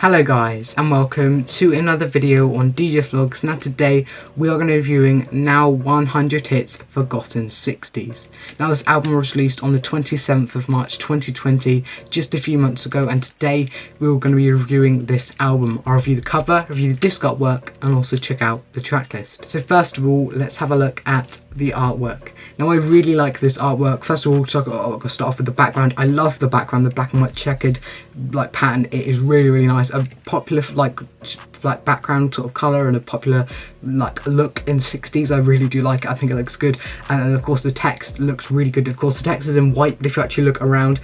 Hello guys and welcome to another video on DJ Vlogs. Now today we are going to be reviewing Now 100 Hits Forgotten 60s. Now this album was released on the 27th of March 2020, just a few months ago, and today we're going to be reviewing this album. I'll review the cover, review the disc artwork, and also check out the track list. So first of all, let's have a look at the artwork. Now I really like this artwork. First of all, I'll start off with the background. I love the background, the black and white checkered pattern. It is really nice. A popular like background sort of colour and a popular look in 60s. I really do like it. I think it looks good, and of course the text looks really good. Of course the text is in white, but if you actually look around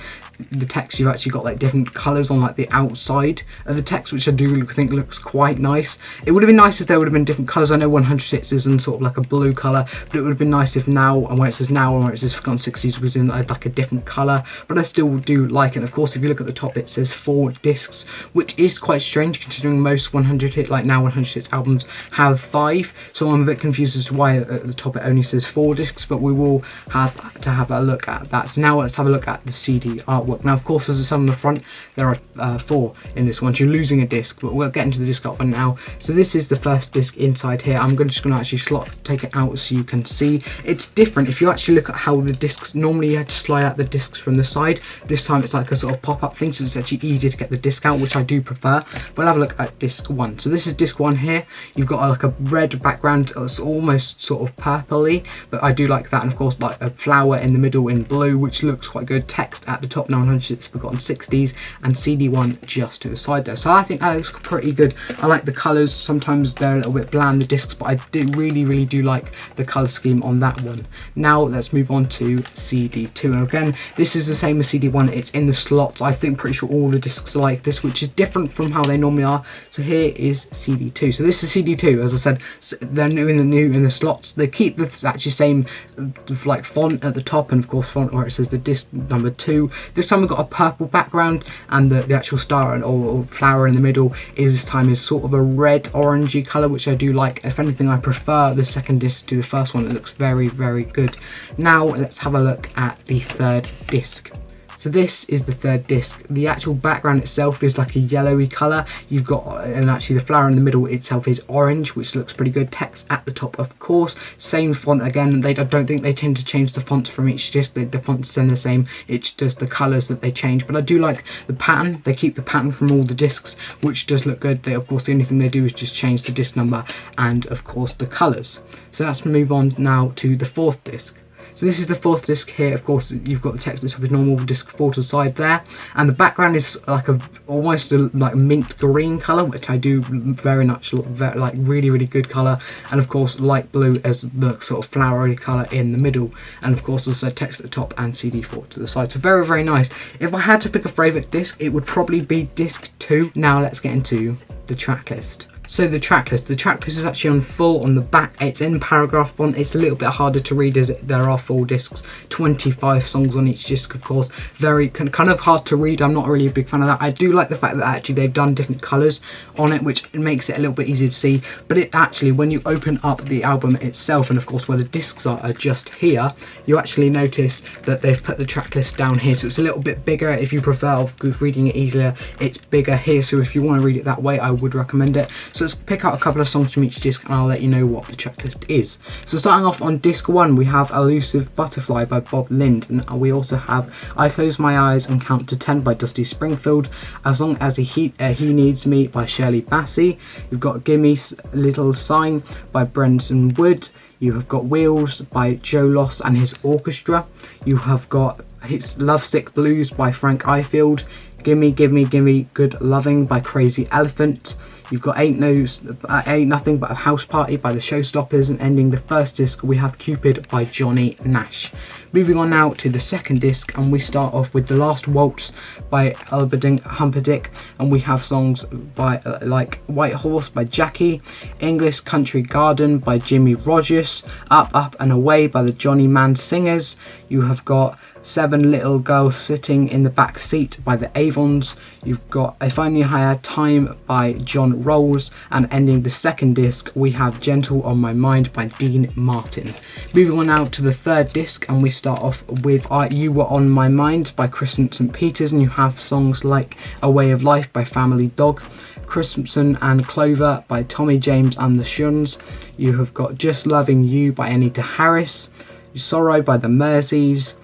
the text, you've actually got different colours on the outside of the text, which I do think looks quite nice. It would have been nice if there would have been different colours. I know 100 Hits is in sort of a blue colour, but it would have been nice if Now, and where it says Now and where it says Forgotten 60s, was in a different colour, but I still do like it. And of course if you look at the top, it says 4 discs, which is quite strange considering most 100 Hit Now 100 Hits albums have 5, so I'm a bit confused as to why at the top it only says 4 discs, but we will have to have a look at that. So now let's have a look at the CD artwork. Now of course, as I said on the front, there are 4 in this one, so you're losing a disc, but we'll get into the disc artwork now. So this is the first disc inside here. I'm just going to actually take it out so you can see. It's different. If you actually look at how the discs, normally you had to slide out the discs from the side. This time it's like a sort of pop-up thing, so it's actually easier to get the disc out, which I do prefer. But we'll have a look at disc 1. So this is disc 1 here. You've got a red background. It's almost sort of purpley, but I do like that. And of course a flower in the middle in blue, which looks quite good. Text at the top, Now 100 Hits Forgotten 60s, and CD1 just to the side there. So I think that looks pretty good. I like the colours. Sometimes they're a little bit bland, the discs, but I really do like the colour scheme on that one. Now let's move on to CD2, and again this is the same as CD1. It's in the slots. I think pretty sure all the discs are like this, which is different from how they normally are. So here is CD2. So this is CD2. As I said, they're new in the slots. They keep the actually same font at the top, and of course font where it says the disc number 2. This time we've got a purple background, and the actual star or flower in the middle this time is sort of a red orangey colour, which I do like. If anything, I prefer the second disc to the first one. It looks very good. Now let's have a look at the third disc. So this is the third disc. The actual background itself is like a yellowy colour. You've got, and actually the flower in the middle itself is orange, which looks pretty good. Text at the top, of course. Same font again. I don't think they tend to change the fonts from each disc. The fonts are the same. It's just the colours that they change. But I do like the pattern. They keep the pattern from all the discs, which does look good. Of course, the only thing they do is just change the disc number and, of course, the colours. So let's move on now to the fourth disc. So this is the fourth disc here. Of course, you've got the text at the top of normal, disc 4 to the side there, and the background is almost a mint green colour, which I do very much really good colour, and of course light blue as the sort of flowery colour in the middle, and of course also text at the top and CD4 to the side. So very nice. If I had to pick a favourite disc, it would probably be disc 2. Now let's get into the track list. So the track list is actually on full on the back. It's in paragraph font. It's a little bit harder to read as there are 4 discs, 25 songs on each disc, of course. Very kind of hard to read. I'm not really a big fan of that. I do like the fact that actually they've done different colours on it, which makes it a little bit easier to see. But it actually, when you open up the album itself, and of course where the discs are just here, you actually notice that they've put the track list down here. So it's a little bit bigger. If you prefer reading it easier, it's bigger here. So if you want to read it that way, I would recommend it. So let's pick out a couple of songs from each disc and I'll let you know what the track list is. So starting off on disc 1, we have Elusive Butterfly by Bob Lind, and we also have I Close My Eyes and Count to 10 by Dusty Springfield, As Long As He Needs Me by Shirley Bassey. You've got Gimme Little Sign by Brendan Wood. You have got Wheels by Joe Loss and his orchestra. You have got Lovesick Blues by Frank Ifield. Gimme Good Loving by Crazy Elephant. You've got Ain't Nothing But a House Party by the Showstoppers, and ending the first disc we have Cupid by Johnny Nash. Moving on now to the second disc, and we start off with The Last Waltz by Alberdink Humperdinck, and we have songs by like White Horse by Jackie, English Country Garden by Jimmy Rogers, Up and Away by the Johnny Man Singers. You have got 7 Little Girls Sitting in the Back Seat by the Avons. You've got If Only I Had Time by John Rolls, and ending the second disc we have Gentle on My Mind by Dean Martin. Moving on now to the third disc, and we start off with You Were On My Mind by Chris and St. Peters, and you have songs like A Way of Life by Family Dog, Crimson and Clover by Tommy James and the Shuns. You have got Just Loving You by Anita Harris, Sorrow by the Merseys,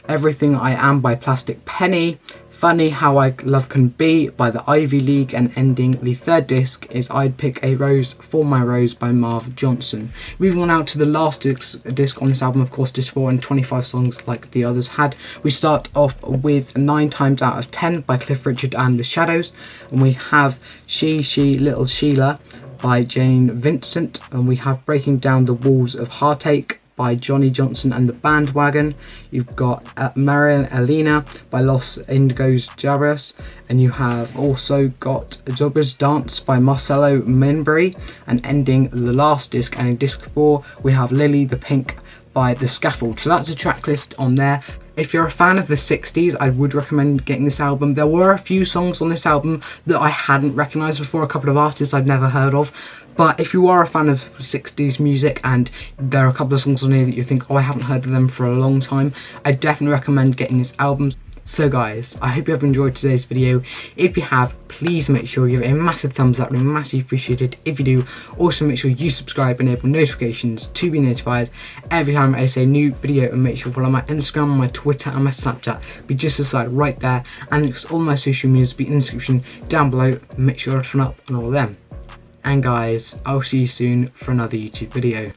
Everything I Am by Plastic Penny, Funny How I Love Can Be by the Ivy League, and ending the third disc is I'd Pick a Rose for My Rose by Marv Johnson. Moving on now to the last disc on this album, of course, disc 4 and 25 songs like the others had. We start off with 9 Times Out of 10 by Cliff Richard and the Shadows, and we have She, Little Sheila by Jane Vincent, and we have Breaking Down the Walls of Heartache by Johnny Johnson and the Bandwagon. You've got Marian Elena by Los Indigos Jarras, and you have also got Jobbers Dance by Marcelo Minbury, and ending the last disc, and in disc 4 we have Lily the Pink by The Scaffold. So that's a track list on there. If you're a fan of the 60s, I would recommend getting this album. There were a few songs on this album that I hadn't recognised before, a couple of artists I'd never heard of. But if you are a fan of 60s music and there are a couple of songs on here that you think, oh, I haven't heard of them for a long time, I definitely recommend getting this album. So guys, I hope you have enjoyed today's video. If you have, please make sure you give it a massive thumbs up, and massively appreciated if you do. Also make sure you subscribe and enable notifications to be notified every time I say a new video, and make sure you follow my Instagram, my Twitter and my Snapchat. Be just aside right there, and all my social medias be in the description down below. Make sure to turn up on all of them. And guys, I'll see you soon for another YouTube video.